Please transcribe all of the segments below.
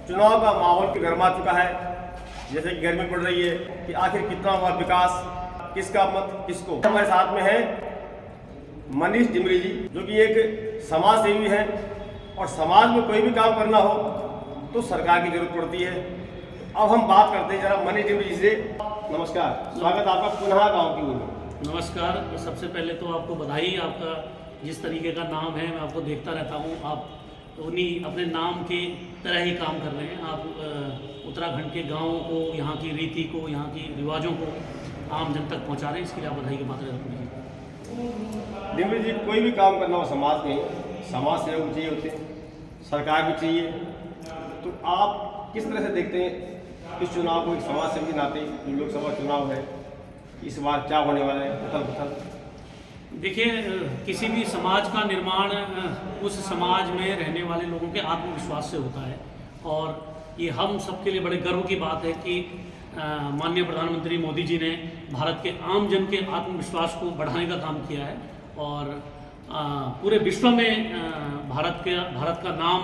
चुनाव का माहौल गर्मा चुका है। जैसे कि गर्मी पड़ रही है कि आखिर कितना हुआ विकास, किसका मत किसको। हमारे साथ में है मनीष डिमरी जी, जो कि एक समाज सेवी है और समाज में कोई भी काम करना हो तो सरकार की जरूरत पड़ती है। अब हम बात करते हैं जरा मनीष डिमरी जी से। नमस्कार, स्वागत आपका पुनः गाँव की ओर में। नमस्कार। सबसे पहले तो आपको बधाई, आपका जिस तरीके का नाम है मैं आपको देखता रहता हूँ, आप उन्हीं अपने नाम के तरह ही काम कर रहे हैं। आप उत्तराखंड के गाँवों को, यहाँ की रीति को, यहाँ की रिवाजों को आम जन तक पहुँचा रहे हैं, इसके लिए आप बधाई के पात्र हैं। डिमरी जी, कोई भी काम करना हो समाज में, समाज सेवक भी चाहिए होते हैं, सरकार भी चाहिए, तो आप किस तरह से देखते हैं इस चुनाव को? एक समाज सेवक के नाते जो लोकसभा चुनाव है इस बार क्या होने वाला है, उथल पुथल? देखिए, किसी भी समाज का निर्माण उस समाज में रहने वाले लोगों के आत्मविश्वास से होता है, और ये हम सबके लिए बड़े गर्व की बात है कि माननीय प्रधानमंत्री मोदी जी ने भारत के आम जन के आत्मविश्वास को बढ़ाने का काम किया है और पूरे विश्व में भारत का नाम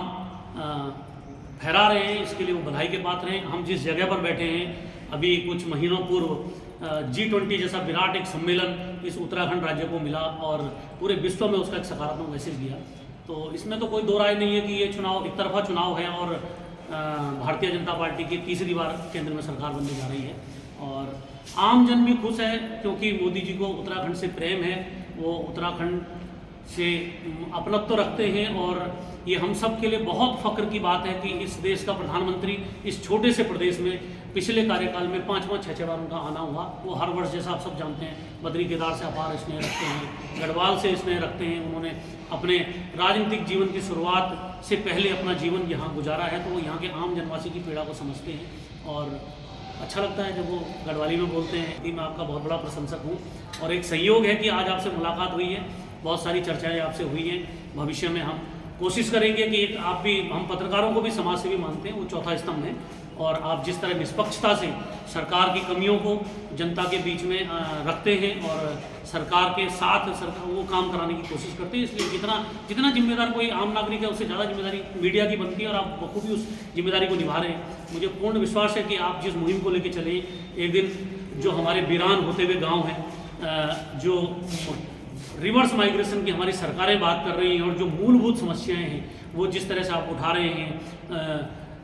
फहरा रहे हैं। इसके लिए वो बधाई के पात्र हैं। हम जिस जगह पर बैठे हैं, अभी कुछ महीनों पूर्व G20 जैसा विराट एक सम्मेलन इस उत्तराखंड राज्य को मिला और पूरे विश्व में उसका एक सकारात्मक मैसेज दिया। तो इसमें तो कोई दो राय नहीं है कि ये चुनाव एक तरफा चुनाव है और भारतीय जनता पार्टी की तीसरी बार केंद्र में सरकार बनने जा रही है और आम जन भी खुश है क्योंकि मोदी जी को उत्तराखंड से प्रेम है, वो उत्तराखंड से अपनत्व रखते हैं और ये हम सब के लिए बहुत फख्र की बात है कि इस देश का प्रधानमंत्री इस छोटे से प्रदेश में पिछले कार्यकाल में 5-5, 6-6 बार उनका आना हुआ। वो हर वर्ष, जैसा आप सब जानते हैं, बद्री केदार से अपार स्नेह रखते हैं, गढ़वाल से स्नेह रखते हैं। उन्होंने अपने राजनीतिक जीवन की शुरुआत से पहले अपना जीवन यहाँ गुजारा है, तो वो यहाँ के आम जनवासी की पीड़ा को समझते हैं और अच्छा लगता है जब वो गढ़वाली में बोलते हैं कि मैं आपका बहुत बड़ा प्रशंसक हूँ। और एक संयोग है कि आज आपसे मुलाकात हुई है, बहुत सारी चर्चाएँ आपसे हुई हैं। भविष्य में हम कोशिश करेंगे कि आप भी, हम पत्रकारों को भी समाज सेवी मानते हैं, वो चौथा स्तंभ है और आप जिस तरह निष्पक्षता से सरकार की कमियों को जनता के बीच में रखते हैं और सरकार के साथ वो काम कराने की कोशिश करते हैं, इसलिए जितना जिम्मेदार कोई आम नागरिक है उससे ज़्यादा जिम्मेदारी मीडिया की बनती है और आप बखूबी उस जिम्मेदारी को निभा रहे हैं। मुझे पूर्ण विश्वास है कि आप जिस मुहिम को लेकर चले, एक दिन जो हमारे वीरान होते हुए गाँव हैं, जो रिवर्स माइग्रेशन की हमारी सरकारें बात कर रही हैं और जो मूलभूत समस्याएं हैं वो जिस तरह से आप उठा रहे हैं,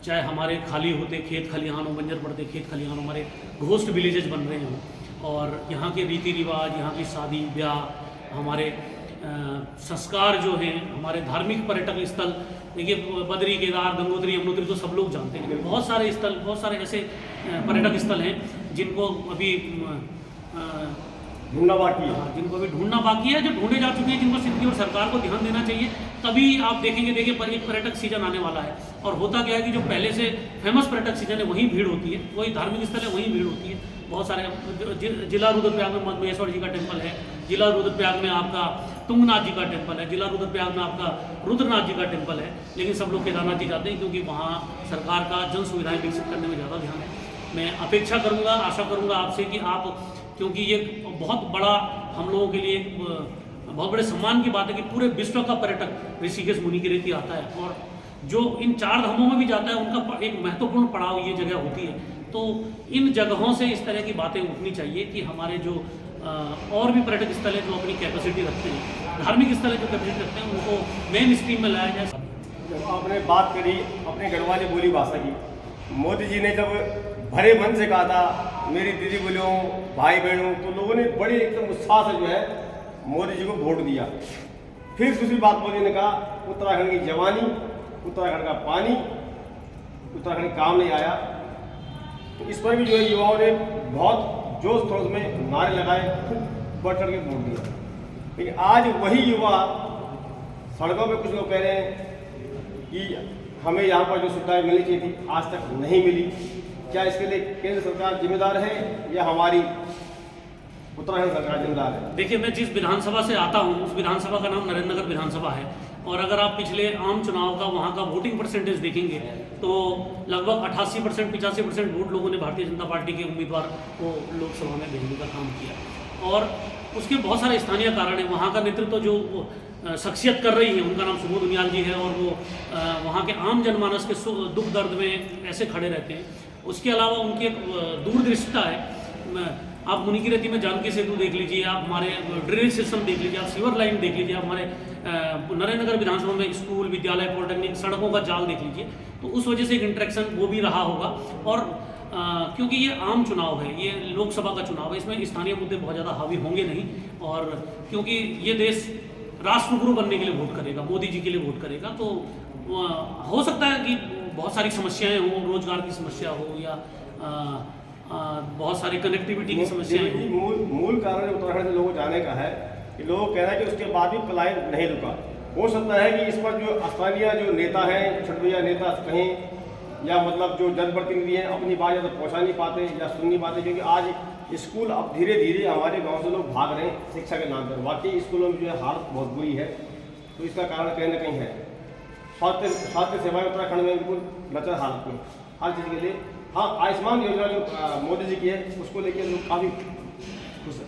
चाहे हमारे खाली होते खेत खलिहान हो, बंजर पड़ते खेत खलिहान, हमारे घोस्ट विलेजेस बन रहे हों और यहाँ के रीति रिवाज, यहाँ की शादी ब्याह, हमारे संस्कार जो हैं, हमारे धार्मिक पर्यटक स्थल, देखिए बद्री केदार गंगोत्री यमुनोत्री तो सब लोग जानते हैं, लेकिन बहुत सारे स्थल, बहुत सारे ऐसे पर्यटक स्थल हैं जिनको अभी ढूंढना बाकी है, जिनको अभी ढूंढना बाकी है, जो ढूंढे जा चुके हैं, जिनको सिद्धि और सरकार को ध्यान देना चाहिए। तभी आप देखेंगे, देखिए एक पर्यटक सीजन आने वाला है और होता क्या है कि जो पहले से फेमस पर्यटक सीजन है वहीं भीड़ होती है, वही धार्मिक स्थल है वहीं भीड़ होती है। बहुत सारे जिला रुद्रप्रयाग में महेश्वर जी का टेम्पल है, जिला रुद्रप्रयाग में आपका तुंगनाथ जी का टेम्पल है, जिला रुद्रप्रयाग में आपका रुद्रनाथ जी का टेम्पल है, लेकिन सब लोग केदारनाथ जी जाते हैं क्योंकि वहाँ सरकार का जन सुविधाएँ विकसित करने में ज़्यादा ध्यान है। मैं अपेक्षा करूँगा, आशा करूँगा आपसे कि आप, क्योंकि ये बहुत बड़ा हम लोगों के लिए बहुत बड़े सम्मान की बात है कि पूरे विश्व का पर्यटक ऋषिकेश मुनि की रीति आता है और जो इन 4 धामों में भी जाता है उनका एक महत्वपूर्ण पड़ाव ये जगह होती है। तो इन जगहों से इस तरह की बातें उठनी चाहिए कि हमारे जो और भी पर्यटक स्थल है जो अपनी कैपेसिटी रखते हैं, धार्मिक स्थल है जो कैपेसिटी रखते हैं, उनको मेन स्ट्रीम में लाया जाए। जब आपने बात करी अपने गढ़वाली बोली भाषा की, मोदी जी ने जब भरे मन से कहा था मेरी दीदी बोलियों, भाई बहनों, तो लोगों ने बड़ी एकदम उत्साह से जो है मोदी जी को वोट दिया। फिर दूसरी बात मोदी ने कहा उत्तराखंड की जवानी, उत्तराखंड का पानी, उत्तराखंड काम नहीं आया। तो इस पर भी जो है युवाओं ने बहुत जोश खरोश में नारे लगाए, खूब बढ़ चढ़ के वोट दिया। लेकिन आज वही युवा सड़कों पे, कुछ लोग कह रहे हैं कि हमें यहाँ पर जो सुविधाएं मिलनी चाहिए थी आज तक नहीं मिली। क्या इसके लिए केंद्र सरकार जिम्मेदार है या हमारी उत्तराखंड सरकार जिम्मेदार है? देखिए, मैं जिस विधानसभा से आता हूँ उस विधानसभा का नाम नरेंद्रनगर विधानसभा है और अगर आप पिछले आम चुनाव का वहाँ का वोटिंग परसेंटेज देखेंगे तो लगभग 88%, 85% वोट लोगों ने भारतीय जनता पार्टी के उम्मीदवार को लोकसभा में भेजने का काम किया और उसके बहुत सारे स्थानीय कारण हैं। वहाँ का नेतृत्व जो शख्सियत कर रही है, उनका नाम सुबोध उनियाल जी है, और वो वहाँ के आम जनमानस के दुख दर्द में ऐसे खड़े रहते हैं। उसके अलावा उनकी एक दूरदृष्टता है। आप मुनिकीरेती में जानकी सेतु देख लीजिए, आप हमारे ड्रेनेज सिस्टम देख लीजिए, आप सीवर लाइन देख लीजिए, आप हमारे नरेंद्र नगर विधानसभा में स्कूल, विद्यालय, पॉलिटेक्निक, सड़कों का जाल देख लीजिए। तो उस वजह से एक इंटरेक्शन वो भी रहा होगा। और क्योंकि ये आम चुनाव है, ये लोकसभा का चुनाव है, इसमें स्थानीय मुद्दे बहुत ज़्यादा हावी होंगे नहीं। और क्योंकि ये देश राष्ट्रगुरु बनने के लिए वोट करेगा, मोदी जी के लिए वोट करेगा, तो हो सकता है कि बहुत सारी समस्याएं हों, रोजगार की समस्या हो या बहुत सारी कनेक्टिविटी की समस्याएं हों। मूल कारण उत्तराखंड से लोगों को जाने का है कि लोग कह रहे हैं कि उसके बाद भी पलायन नहीं रुका। हो सकता है कि इस पर जो स्थानीय जो नेता हैं, छठभैया नेता कहीं, या मतलब जो जनप्रतिनिधि हैं, अपनी बात या तो पहुँचा नहीं पाते या सुन नहीं पाते, क्योंकि आज स्कूल अब धीरे धीरे हमारे गांव से लोग भाग रहे हैं शिक्षा के नाम पर। वाकई स्कूलों में जो है हालत बहुत बुरी है, तो इसका कारण कहीं ना कहीं है। स्वास्थ्य सेवाएं उत्तराखंड में बिल्कुल लचर हालत में, हर चीज़ के लिए। हाँ, आयुष्मान योजना जो मोदी जी की है, उसको लेकर लोग काफ़ी खुश हैं।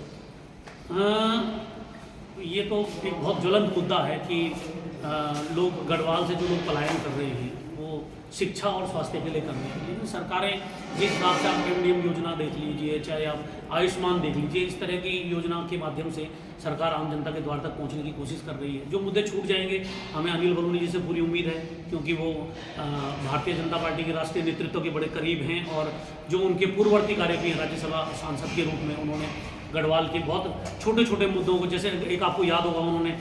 ये तो एक बहुत ज्वलंत मुद्दा है कि लोग गढ़वाल से जो लोग पलायन कर रहे हैं वो शिक्षा और स्वास्थ्य के लिए कर रहे हैं। लेकिन सरकारें जिस हिसाब से आप एमडीएम योजना देख लीजिए, चाहे आप आयुष्मान देख लीजिए, इस तरह की योजना के माध्यम से सरकार आम जनता के द्वार तक पहुंचने की कोशिश कर रही है। जो मुद्दे छूट जाएंगे, हमें अनिल बलूनी जी से पूरी उम्मीद है, क्योंकि वो भारतीय जनता पार्टी के राष्ट्रीय नेतृत्व के बड़े करीब हैं। और जो उनके पूर्ववर्ती कार्य किए राज्यसभा सांसद के रूप में, उन्होंने गढ़वाल के बहुत छोटे छोटे मुद्दों को, जैसे एक आपको याद होगा उन्होंने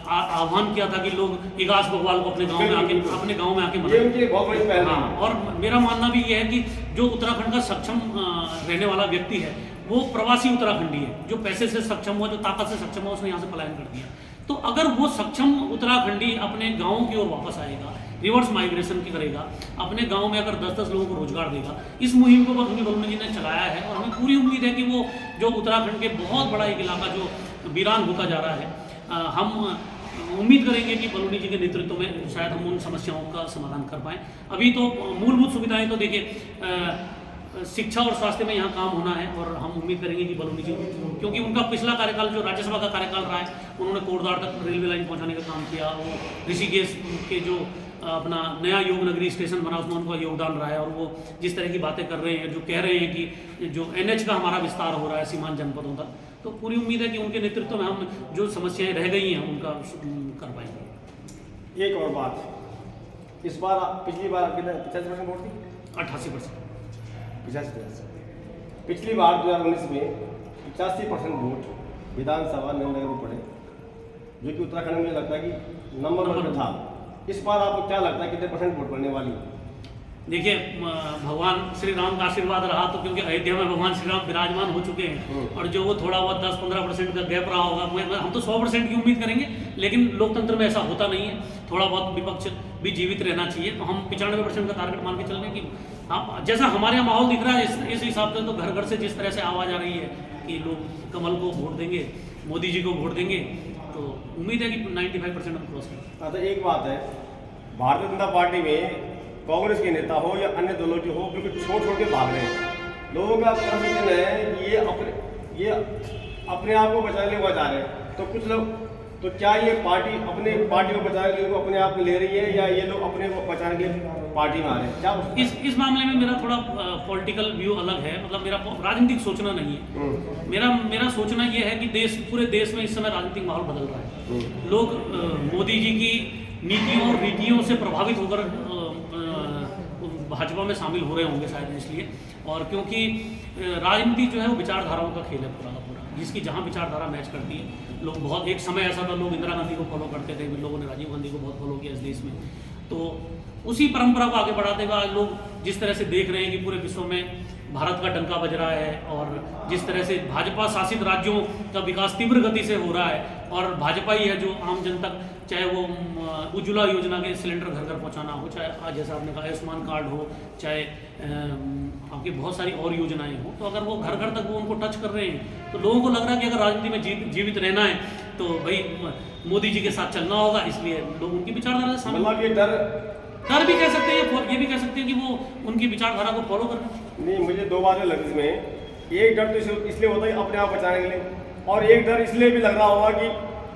आह्वान किया था कि लोग इगास बकवाल को अपने गांव में आके मनाएं। हाँ, और मेरा मानना भी ये है कि जो उत्तराखंड का सक्षम रहने वाला व्यक्ति है वो प्रवासी उत्तराखंडी है, जो पैसे से सक्षम हुआ, जो ताकत से सक्षम हुआ, उसने यहाँ से पलायन कर दिया। तो अगर वो सक्षम उत्तराखंडी अपने गाँव की ओर वापस आएगा, रिवर्स माइग्रेशन की करेगा, अपने गांव में अगर 10-10 लोगों को रोजगार देगा, इस मुहिम को अनिल बलूनी जी ने चलाया है। और हमें पूरी उम्मीद है कि वो जो उत्तराखंड के बहुत बड़ा एक इलाका जो वीरान होता जा रहा है, हम उम्मीद करेंगे कि बलूनी जी के नेतृत्व में शायद हम उन समस्याओं का समाधान कर पाएँ। अभी तो मूलभूत सुविधाएँ तो देखिए, शिक्षा और स्वास्थ्य में यहाँ काम होना है, और हम उम्मीद करेंगे कि बलूनी जी, क्योंकि उनका पिछला कार्यकाल जो राज्यसभा का कार्यकाल रहा है, उन्होंने कोटद्वार तक रेलवे लाइन पहुँचाने का काम किया। वो ऋषिकेश के जो अपना नया योग नगरी स्टेशन बना, उसमें उनका योगदान रहा है। और वो जिस तरह की बातें कर रहे हैं, जो कह रहे हैं कि जो NH का हमारा विस्तार हो रहा है सीमांत जनपदों तक, तो पूरी उम्मीद है कि उनके नेतृत्व में हम जो समस्याएं रह गई हैं उनका कर पाएंगे। एक और बात, इस बार पिछली बार 85% वोट थी, 88%। 85%। पिछली बार 2019 में 85% वोट विधानसभा नरेंद्र में पड़े, जो कि उत्तराखंड में लगता है कि नंबर 1 था। इस बार आपको क्या लगता है कितने % वोट पड़ने वाली? देखिए, भगवान श्री राम का आशीर्वाद रहा, तो क्योंकि अयोध्या में भगवान श्री राम विराजमान हो चुके हैं, और जो वो थोड़ा बहुत 10-15% का गैप रहा होगा, हम तो 100% की उम्मीद करेंगे। लेकिन लोकतंत्र में ऐसा होता नहीं है, थोड़ा बहुत विपक्ष भी जीवित रहना चाहिए। तो हम 95% का टारगेट मान के चल रहे हैं कि हाँ, जैसा हमारे यहाँ माहौल दिख रहा है, इस हिसाब से तो घर घर से जिस तरह से आवाज़ आ रही है कि लोग कमल को वोट देंगे, मोदी जी को वोट देंगे, तो उम्मीद है कि 95% हम क्रॉस करें। हाँ, तो एक बात है, भारतीय जनता पार्टी में कांग्रेस के नेता हो या अन्य दलों के हो, क्योंकि छोड़ के भाग रहे हैं। लोगों का प्रश्न है कि ये अपने आप को बचाने को जा रहे हैं। तो कुछ लोग, तो क्या ये पार्टी अपने पार्टी को बचाने के लिए अपने आप में ले रही है, या ये लोग अपने को बचाने के लिए पार्टी में आ रहे हैं? क्या इस मामले में मेरा थोड़ा पॉलिटिकल व्यू अलग है, मतलब मेरा राजनीतिक सोचना नहीं है। मेरा सोचना ये है कि पूरे देश में इस समय राजनीतिक माहौल बदल रहा है। लोग मोदी जी की नीतियों और रीतियों से प्रभावित होकर भाजपा में शामिल हो रहे होंगे शायद इसलिए। और क्योंकि राजनीति जो है वो विचारधाराओं का खेल है पूरा का पूरा, जिसकी जहाँ विचारधारा मैच करती है। लोग बहुत, एक समय ऐसा था लोग इंदिरा गांधी को फॉलो करते थे, लोगों ने राजीव गांधी को बहुत फॉलो किया इस देश में। तो उसी परंपरा को आगे बढ़ाते हुए आज लोग जिस तरह से देख रहे हैं कि पूरे विश्व में भारत का डंका बज रहा है, और जिस तरह से भाजपा शासित राज्यों का विकास तीव्र गति से हो रहा है, और भाजपा ही है जो आम जन तक, चाहे वो उज्ज्वला योजना के सिलेंडर घर घर पहुंचाना हो, चाहे आज जैसा आपने कहा आयुष्मान कार्ड हो, चाहे आपकी बहुत सारी और योजनाएं हो, तो अगर वो घर घर तक वो उनको टच कर रहे हैं, तो लोगों को लग रहा है कि अगर राजनीति में जीवित रहना है तो भाई मोदी जी के साथ चलना होगा। इसलिए लोग उनकी विचारधारा से शामिल, डर भी कह सकते हैं, ये भी कह सकते हैं कि वो उनकी विचारधारा को फॉलो कर रहे हैं। नहीं, मुझे दो बातें लगी इसमें। एक डर तो इसलिए होता है कि अपने आप बचाने के लिए, और एक डर इसलिए भी लग रहा होगा कि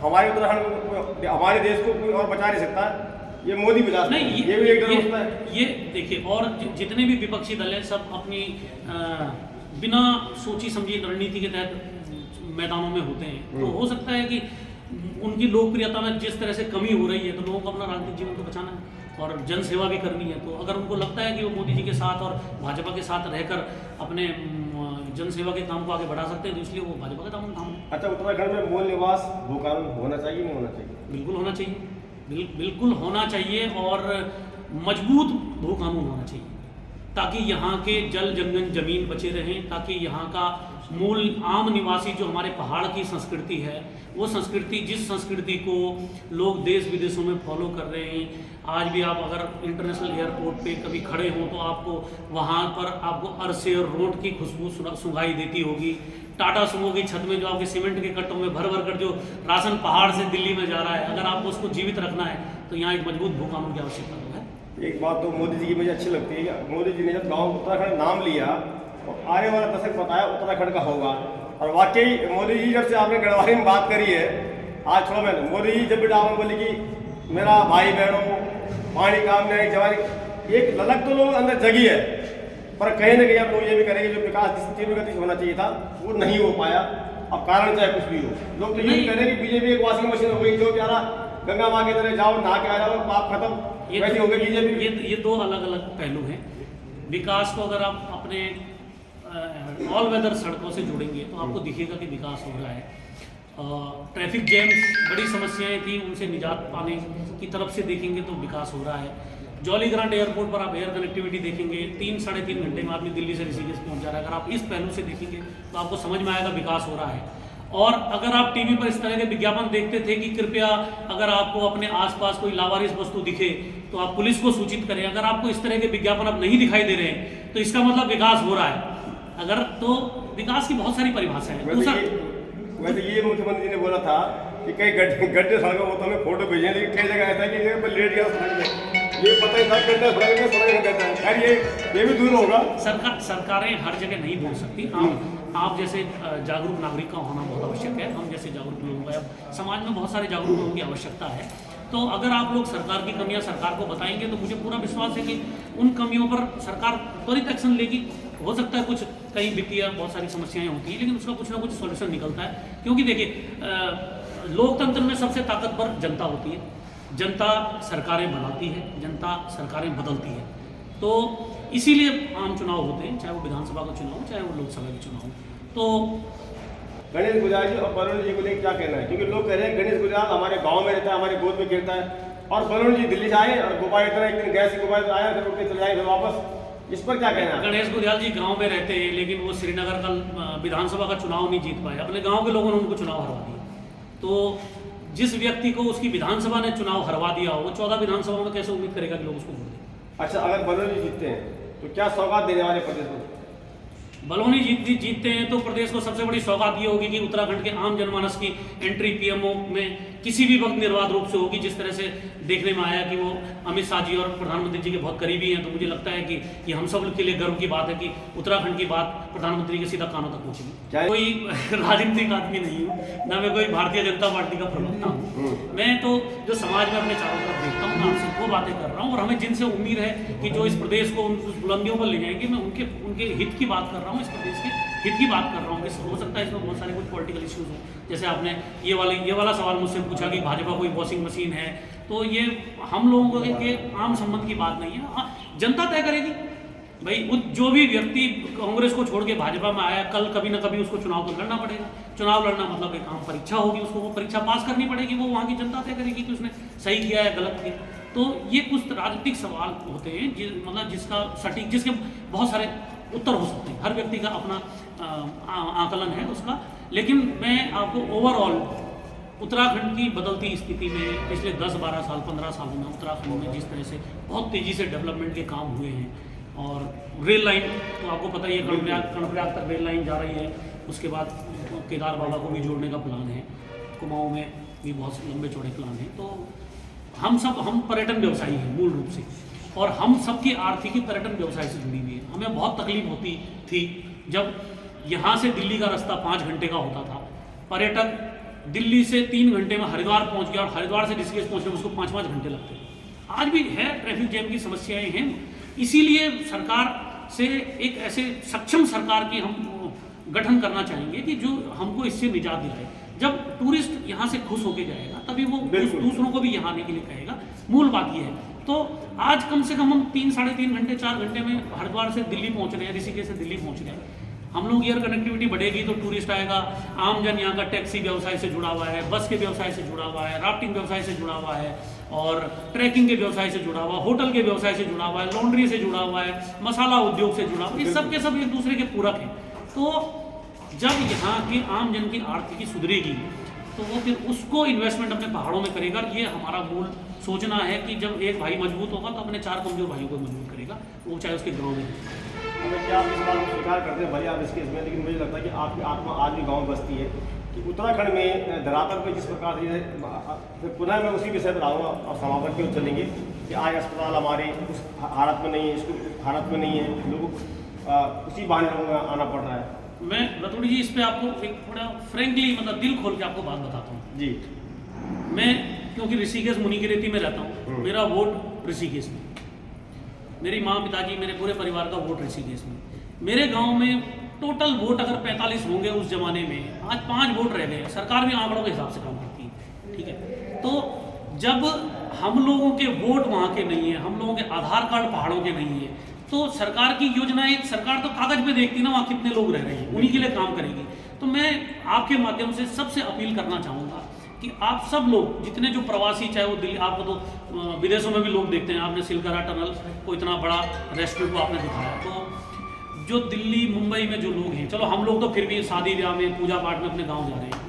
हमारे उत्तराखंड हमारे देश को कोई और बचा नहीं सकता, ये मोदी बचा सकता है, ये भी एक डर होता है। ये देखिए, और जितने भी विपक्षी दल हैं सब अपनी बिना सोची समझी रणनीति के तहत मैदानों में होते हैं, तो हो सकता है कि उनकी लोकप्रियता में जिस तरह से कमी हो रही है तो लोगों को अपना राजनीतिक जीवन तो बचाना है और जनसेवा भी करनी है। तो अगर उनको लगता है कि वो मोदी जी के साथ और भाजपा के साथ रहकर अपने जनसेवा के काम को आगे बढ़ा सकते हैं, तो इसलिए वो भाजपा के काम काम। अच्छा, उत्तराखंड में मूल निवास भू कानून होना चाहिए नहीं होना चाहिए? बिल्कुल होना चाहिए, बिल्कुल होना चाहिए, और मजबूत भू कानून होना चाहिए ताकि यहाँ के जल जंगल जमीन बचे रहें, ताकि यहाँ का मूल आम निवासी जो हमारे पहाड़ की संस्कृति है, वो संस्कृति, जिस संस्कृति को लोग देश विदेशों में फॉलो कर रहे हैं, आज भी आप अगर इंटरनेशनल एयरपोर्ट पे कभी खड़े हों तो आपको वहाँ पर आपको अरसे और रोट की खुशबू सुंघाई देती होगी। टाटा सुमो की छत में जो आपके सीमेंट के कट्टों में भर भर कर जो राशन पहाड़ से दिल्ली में जा रहा है, अगर आपको उसको जीवित रखना है तो यहाँ एक मजबूत भू कानून की आवश्यकता है। एक बात तो मोदी जी की मुझे अच्छी लगती है कि मोदी जी ने जब गाँव उत्तराखंड नाम लिया और आने वाला दशक बताया उत्तराखंड का होगा, और वाकई मोदी जी जब से आपने गढ़वाली में बात करी है, आज छोड़ो मैंने मोदी जी जब भी आपने बोली कि मेरा भाई बहनों पानी काम नहीं जवानी, एक ललक तो लोग अंदर जगी है, पर कहीं ना कहीं आप लोग ये भी करेंगे जो विकास जिस तीव्र गति से होना चाहिए था वो नहीं हो पाया। अब कारण चाहे कुछ भी हो, लोग तो ये भी कह रहे हैं कि बीजेपी एक वॉशिंग मशीन हो गई, जो प्यारा गंगा माँ की तरह जाओ नहा के आ जाओ, पाप खत्म, वैसी हो गई बीजेपी। ये दो अलग अलग पहलू हैं। विकास को अगर आप अपने ऑल वेदर सड़कों से जोड़ेंगे तो आपको दिखेगा कि विकास हो रहा है। ट्रैफिक जैम्स बड़ी समस्याएं थी, उनसे निजात पाने की तरफ से देखेंगे तो विकास हो रहा है। जॉली ग्रांट एयरपोर्ट पर आप एयर कनेक्टिविटी देखेंगे, 3-3.5 घंटे में आदमी दिल्ली से ऋषिकेश पहुंच जा रहा है। अगर आप इस पहलू से देखेंगे तो आपको समझ में आएगा विकास हो रहा है। और अगर आप टीवी पर इस तरह के विज्ञापन देखते थे कि कृपया अगर आपको अपने आसपास कोई लावारिस वस्तु दिखे तो आप पुलिस को सूचित करें, अगर आपको इस तरह के विज्ञापन अब नहीं दिखाई दे रहे हैं तो इसका मतलब विकास हो रहा है। अगर तो विकास की बहुत सारी परिभाषाएं हैं। वैसे ये मुख्यमंत्री जी ने बोला था कि कई गड्ढे सड़कों को तो हमें फोटो भेजें, लेकिन कई जगह ऐसा है कि जगह पर लेट गया सड़क में, ये पता ही था गड्ढा सड़क में सड़क में कहता है। खैर ये भी दूर होगा। सरकारें हर जगह नहीं बोल सकती। आप जैसे जागरूक नागरिक का होना बहुत आवश्यक है, हम जैसे जागरूक लोगों का, समाज में बहुत सारे जागरूक लोगों की आवश्यकता है। तो अगर आप लोग सरकार की कमियां सरकार को बताएंगे तो मुझे पूरा विश्वास है कि उन कमियों पर सरकार त्वरित एक्शन लेगी। हो सकता है कुछ कहीं वित्तीय बहुत सारी समस्याएं होती हैं, लेकिन उसका कुछ ना कुछ सॉल्यूशन निकलता है। क्योंकि देखिए, लोकतंत्र में सबसे ताकतवर जनता होती है, जनता सरकारें बनाती है, जनता सरकारें बदलती है। तो इसीलिए आम चुनाव होते हैं, चाहे वो विधानसभा का चुनाव हो, चाहे वो लोकसभा का चुनाव हो। तो गणेश गुजराल जी और वरुण जी को लेकर क्या कहना है? क्योंकि लोग कह रहे हैं गणेश गुजराल हमारे गांव में रहता है, हमारे गोद में गिरता है, और वरुण जी दिल्ली से आए और गोपाल की तरह एक दिन गैस की गोपाल आया, फिर उठे चले जाए फिर वापस। इस पर क्या कहना है? गणेश गुजराल जी गांव में रहते हैं, लेकिन वो श्रीनगर का विधानसभा का चुनाव नहीं जीत पाए। अपने गांव के लोगों ने उनको चुनाव हरवा दिया। तो जिस व्यक्ति को उसकी विधानसभा ने चुनाव हरवा दिया हो, वो 14 विधानसभा में कैसे उम्मीद करेगा कि लोग उसको वोट दें? अच्छा, अगर वरुण जी जीतते हैं तो क्या सौगात देने वाले प्रदेश को? बलौनी जीतते हैं तो प्रदेश को सबसे बड़ी सौगात ये होगी कि उत्तराखंड के आम जनमानस की एंट्री पीएमओ में किसी भी वक्त निर्बाध रूप से होगी। जिस तरह से देखने में आया कि वो अमित शाह जी और प्रधानमंत्री जी के बहुत करीबी हैं, तो मुझे लगता है कि ये हम सब के लिए गर्व की बात है कि उत्तराखंड की बात प्रधानमंत्री के सीधा कानों तक पहुँचेगी। कोई राजनीतिक आदमी नहीं हूँ, ना मैं कोई भारतीय जनता पार्टी का प्रवक्ता हूँ। मैं तो जो समाज में अपने चारों तरफ देखता हूँ, मैं आपसे वो बातें कर रहा हूँ, और हमें जिनसे उम्मीद है कि जो इस प्रदेश को उस बुलंदियों पर ले जाएंगे, मैं उनके हित की बात कर रहा हूँ, इस प्रदेश के हित की बात कर रहा हूँ। हो सकता है इसमें बहुत सारे कुछ पॉलिटिकल इश्यूज हों, जैसे आपने ये वाला सवाल मुझसे पूछा कि भाजपा कोई वॉशिंग मशीन है, तो ये हम लोगों के आम संबंध की बात नहीं है। हाँ, जनता तय करेगी भाई। जो भी व्यक्ति कांग्रेस को छोड़ के भाजपा में आया, कल कभी ना कभी उसको चुनाव तो लड़ना पड़ेगा। चुनाव लड़ना मतलब एक आम परीक्षा होगी, उसको वो परीक्षा पास करनी पड़ेगी, वो वहाँ की जनता तय करेगी कि उसने सही किया है गलत किया। तो ये कुछ राजनीतिक सवाल होते हैं मतलब जिसका सटीक, जिसके बहुत सारे उत्तर हो सकते हैं। हर व्यक्ति का अपना आकलन है उसका। लेकिन मैं आपको ओवरऑल उत्तराखंड की बदलती स्थिति में पिछले 10-12 साल 15 सालों में उत्तराखंड में जिस तरह से बहुत तेज़ी से डेवलपमेंट के काम हुए हैं, और रेल लाइन तो आपको पता ही है, कर्णप्रयाग तक रेल लाइन जा रही है। उसके बाद केदार बाबा को भी जोड़ने का प्लान है, कुमाऊं में भी बहुत लंबे चौड़े प्लान हैं। तो हम पर्यटन व्यवसायी हैं मूल रूप से, और हम सबकी आर्थिकी पर्यटन व्यवसाय से जुड़ी हुई है। हमें बहुत तकलीफ होती थी जब यहाँ से दिल्ली का रास्ता 5 घंटे का होता था, पर्यटक दिल्ली से 3 घंटे में हरिद्वार पहुंच गया और हरिद्वार से ऋषिकेश पहुंचने में उसको 5-5 घंटे लगते हैं। आज भी है ट्रैफिक जैम की समस्याएं हैं। इसीलिए सरकार से एक ऐसे सक्षम सरकार की हम गठन करना चाहेंगे कि जो हमको इससे निजात दिलाए। जब टूरिस्ट यहाँ से खुश होके जाएगा तभी वो दूसरों को भी यहाँ आने के लिए कहेगा। मूल बात ये है। तो आज कम से कम हम 3-3.5 घंटे 4 घंटे में हरिद्वार से दिल्ली पहुँच रहे हैं, ऋषिकेश से दिल्ली पहुँच रहे हैं। हम लोग एयर कनेक्टिविटी बढ़ेगी तो टूरिस्ट आएगा। आम जन यहाँ का टैक्सी व्यवसाय से जुड़ा हुआ है, बस के व्यवसाय से जुड़ा हुआ है, राफ्टिंग व्यवसाय से जुड़ा हुआ है और ट्रैकिंग के व्यवसाय से जुड़ा हुआ, होटल के व्यवसाय से जुड़ा हुआ है, लॉन्ड्री से जुड़ा हुआ है, मसाला उद्योग से जुड़ा हुआ है। ये सब के सब एक दूसरे के पूरक हैं। तो जब यहाँ की आम जन की आर्थिकी सुधरेगी तो वो फिर उसको इन्वेस्टमेंट अपने पहाड़ों में करेगा। ये हमारा मूल सोचना है कि जब एक भाई मजबूत होगा तो अपने 4 कमजोर भाइयों को मजबूत करेगा, वो चाहे उसके गाँव में। हमें क्या आप इस बात को स्वीकार करते हैं भले आप इसके इसमें, लेकिन मुझे लगता है कि आपकी आत्मा आज भी गाँव बसती है कि उत्तराखंड में धरातल पे जिस प्रकार से पुनः मैं उसी विषय पर आऊँगा और समापन की ओर चलेंगे कि आज अस्पताल हमारे उस हालत में नहीं है, इसको हालत में नहीं है, लोगों उसी बहाने लोगों को आना पड़ रहा है। मैं रतौड़ी जी इस पे आपको एक थोड़ा फ्रेंकली मतलब दिल खोल के आपको बात बताता हूँ जी। मैं क्योंकि ऋषिकेश मुनिकीरेती में रहता हूँ, मेरा वोट ऋषिकेश में, मेरी माँ पिताजी मेरे पूरे परिवार का वोट ऋषिकेश में। मेरे गांव में टोटल वोट अगर 45 होंगे उस जमाने में, आज 5 वोट रह गए। सरकार भी आंकड़ों के हिसाब से काम करती है, ठीक है। तो जब हम लोगों के वोट वहाँ के नहीं है, हम लोगों के आधार कार्ड पहाड़ों के नहीं है, तो सरकार की योजनाएं सरकार तो कागज पे देखती ना वहाँ कितने लोग रह रहे हैं, उन्हीं के लिए काम करेगी। तो मैं आपके माध्यम से सबसे अपील करना चाहूँगा कि आप सब लोग जितने जो प्रवासी, चाहे वो दिल्ली, आपको तो विदेशों में भी लोग देखते हैं, आपने सिलगरा टनल को इतना बड़ा रेस्क्यू को आपने दिखाया, तो जो दिल्ली मुंबई में जो लोग हैं, चलो हम लोग तो फिर भी शादी ब्याह में पूजा पाठ में अपने गांव जा रहे हैं,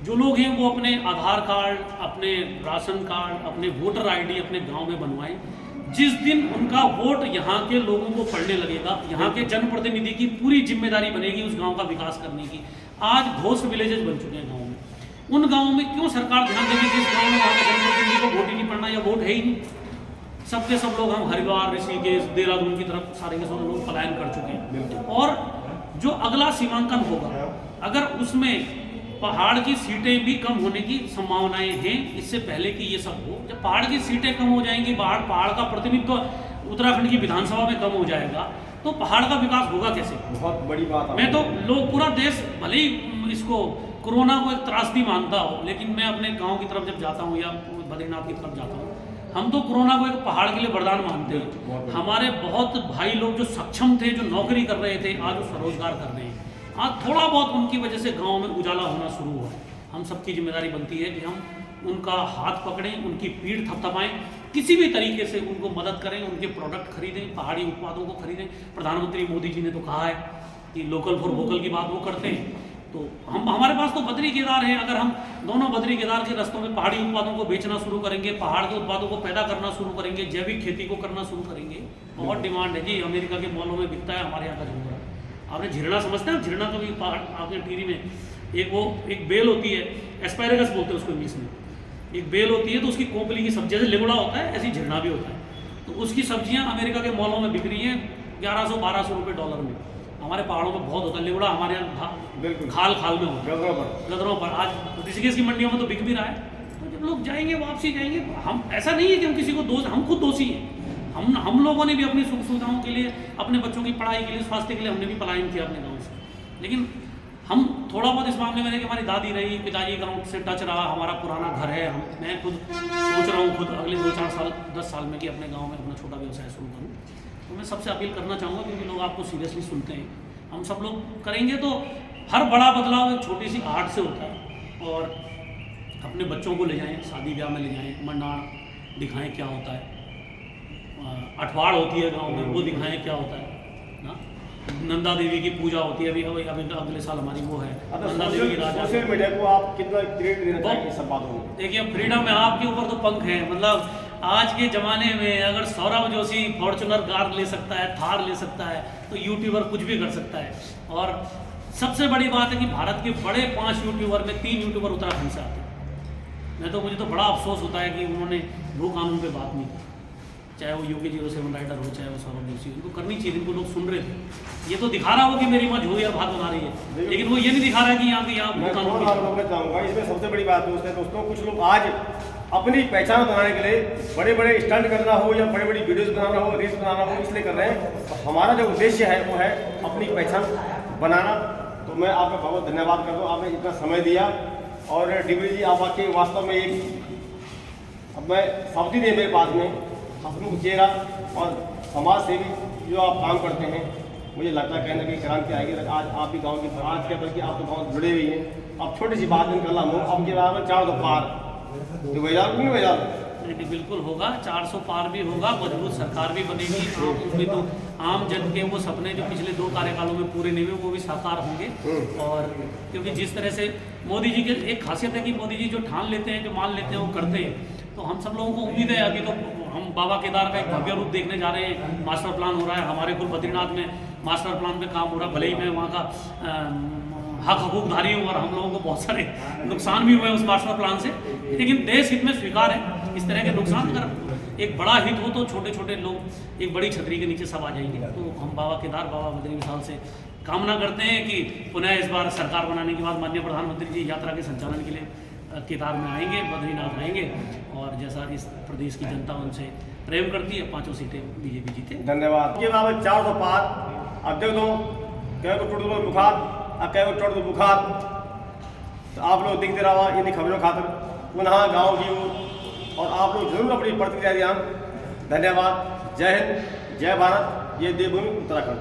जो लोग हैं वो अपने आधार कार्ड, अपने राशन कार्ड, अपने वोटर आईडी अपने गांव में बनवाएं। जिस दिन उनका वोट यहाँ के लोगों को पड़ने लगेगा, यहाँ के जनप्रतिनिधि की पूरी जिम्मेदारी बनेगी उस गांव का विकास करने की। आज घोस्ट विलेजेस बन चुके हैं गाँव में, उन गाँवों में क्यों सरकार ध्यान देगी जिस गाँव में वहाँ के जनप्रतिनिधि को वोट ही नहीं पड़ना या वोट है ही नहीं। सबके सब लोग हम हरिद्वार, ऋषिकेश, देहरादून की तरफ सारे के सब लोग पलायन कर चुके हैं। और जो अगला सीमांकन होगा, अगर उसमें पहाड़ की सीटें भी कम होने की संभावनाएं हैं, इससे पहले कि ये सब हो, जब पहाड़ की सीटें कम हो जाएंगी, पहाड़ का प्रतिनिधित्व उत्तराखंड की विधानसभा में कम हो जाएगा, तो पहाड़ का विकास होगा कैसे? बहुत बड़ी बात। मैं तो लोग पूरा देश भले ही इसको कोरोना को एक त्रासदी मानता हो, लेकिन मैं अपने गांव की तरफ जब जाता हूँ या बद्रीनाथ की तरफ जाता हूँ, हम तो कोरोना को एक पहाड़ के लिए वरदान मानते हैं। हमारे बहुत भाई लोग जो सक्षम थे, जो नौकरी कर रहे थे, आज वो स्वरोजगार कर रहे हैं। आज थोड़ा बहुत उनकी वजह से गांव में उजाला होना शुरू हुआ है। हम सबकी जिम्मेदारी बनती है कि हम उनका हाथ पकड़ें, उनकी पीठ थपथपाएं, किसी भी तरीके से उनको मदद करें, उनके प्रोडक्ट खरीदें, पहाड़ी उत्पादों को खरीदें। प्रधानमंत्री मोदी जी ने तो कहा है कि लोकल फॉर वोकल की बात वो करते हैं। तो हम हमारे पास तो बद्री केदार हैं, अगर हम दोनों बद्री केदार के रास्तों में पहाड़ी उत्पादों को बेचना शुरू करेंगे, पहाड़ के उत्पादों को पैदा करना शुरू करेंगे, जैविक खेती को करना शुरू करेंगे, बहुत डिमांड है जी। अमेरिका के मॉलों में बिकता है हमारे यहाँ का झुमरा। आपने झिरना समझते हैं? झिरना का भी पहाड़ आपके टीरी में एक बेल होती है, एस्पैरेगस बोलते हैं उसको इंग्लिश में। एक बेल होती है तो उसकी कोंपली की सब्जी, जैसे लिगुड़ा होता है ऐसी झिरना भी होता है। तो उसकी सब्जियां अमेरिका के मॉलों में बिक रही हैं 1100-1200 रुपये डॉलर में। हमारे पहाड़ों में बहुत होता है लिगुड़ा, हमारे यहाँ खाल खाल में होता है, गदरों पर। आज ऋषिकेश की मंडियों में तो बिक भी रहा है। तो जब लोग जाएंगे वापसी जाएंगे, हम ऐसा नहीं है कि हम किसी को दोष, हम खुद दोषी हैं। हम लोगों ने भी अपनी सुख सुविधाओं के लिए, अपने बच्चों की पढ़ाई के लिए, स्वास्थ्य के लिए हमने भी पलायन किया अपने गाँव से। लेकिन हम थोड़ा बहुत इस मामले में है कि हमारी दादी रही, पिताजी गाँव से टच रहा, हमारा पुराना घर है। मैं खुद सोच रहा हूँ खुद अगले 2-4 साल 10 साल में कि अपने गाँव में अपना छोटा व्यवसाय शुरू करूँ। तो मैं सबसे अपील करना चाहूँगा, क्योंकि लोग आपको सीरियसली सुनते हैं, हम सब लोग करेंगे तो हर बड़ा बदलाव एक छोटी सी आर्ट से होता है। और अपने बच्चों को ले जाएं, शादी ब्याह में ले जाएं, मंडाण दिखाएं क्या होता है, अठवाड़ होती है गांव में वो दिखाएं क्या होता है ना। नंदा देवी की पूजा होती है, अभी अगले साल हमारी वो है नंदा देवी की राजा। सोशल मीडिया को आप कितना क्रेडिट देना चाहिए सब बातों में? देखिए, फ्रीडम है, आपके ऊपर तो पंख है। मतलब आज के ज़माने में अगर सौरभ जोशी फॉर्चुनर कार ले सकता है, थार ले सकता है, तो यूट्यूबर कुछ भी कर सकता है। और सबसे बड़ी बात है कि भारत के बड़े 5 यूट्यूबर में 3 यूट्यूबर उत्तराखंड से आते हैं। मुझे तो बड़ा अफसोस होता है कि उन्होंने भू कानून पे बात नहीं की। चाहे वो UP07 राइडर हो, चाहे वो सौरभ जोशी, उनको करनी चाहिए, इनको लोग सुन रहे थे। ये तो दिखा रहा हो कि मेरी माँ झोल या भात बना रही है, लेकिन वो ये नहीं दिखा रहा कि यहाँ की मैं आप लोगों को चाहूँगा, इसमें सबसे बड़ी बात दोस्तों, कुछ लोग आज अपनी पहचान बनाने के लिए बड़े बड़े स्टंट करना हो या बड़ी बड़ी वीडियोस बनाना हो, रील्स बनाना हो, इसलिए कर रहे हैं। तो हमारा जो उद्देश्य है वो है अपनी पहचान बनाना। तो मैं आपका बहुत धन्यवाद करता हूँ, आपने इतना समय दिया। और डीबी जी, आप वाकई वास्तव में एक, अब मैं शब्द ही नहीं मेरे पास में, हंसमुख चेहरा और समाज सेवी जो आप काम करते हैं, मुझे लगता है कहीं ना कहीं क्रांति आएगी। आज आप भी गाँव की, आज क्या बल्कि आप तो गाँव जुड़े हुए हैं। अब छोटी सी बात निकल रहा हूँ, अब के बाद में 400 पार तो नहीं, बिल्कुल होगा, 400 पार भी होगा, मजबूत सरकार भी बनेगी। उसमें तो आम जन के वो सपने जो पिछले 2 कार्यकालों में पूरे नहीं हुए वो भी साकार होंगे। और क्योंकि जिस तरह से मोदी जी के एक खासियत है कि मोदी जी जो ठान लेते हैं, जो मान लेते हैं, वो करते हैं। तो हम सब लोगों को उम्मीद है, अभी तो हम बाबा केदार का एक भव्य रूप देखने जा रहे हैं, मास्टर प्लान हो रहा है, हमारे कुल बद्रीनाथ में मास्टर प्लान पे काम हो रहा है। भले ही मैं वहाँ का हक हकूकधारी हूँ और हम लोगों को बहुत सारे नुकसान भी हुए उस मास्टर प्लान से, लेकिन देश हित में स्वीकार है इस तरह के नुकसान। अगर एक बड़ा हित हो तो छोटे छोटे लोग एक बड़ी छतरी के नीचे सब आ जाएंगे। तो हम बाबा केदार, बाबा बद्री विशाल से कामना करते हैं कि पुनः इस बार सरकार बनाने के बाद माननीय प्रधानमंत्री जी यात्रा के संचालन के लिए केदार में आएंगे, बद्रीनाथ आएंगे, और जैसा इस प्रदेश की जनता उनसे प्रेम करती है, 5 सीटें बीजेपी जीते। धन्यवाद। के बाद 400 पार, अब देख दो क्या को टूट बुखार, कई चढ़ बुखार, तो आप लोग दिखते रहा इन खबरों खातर पुनः गाँव की ओर, और आप लोग जरूर अपनी प्रतिक्रिया दिया। धन्यवाद। जय हिंद, जय भारत। ये देवभूमि उत्तराखंड।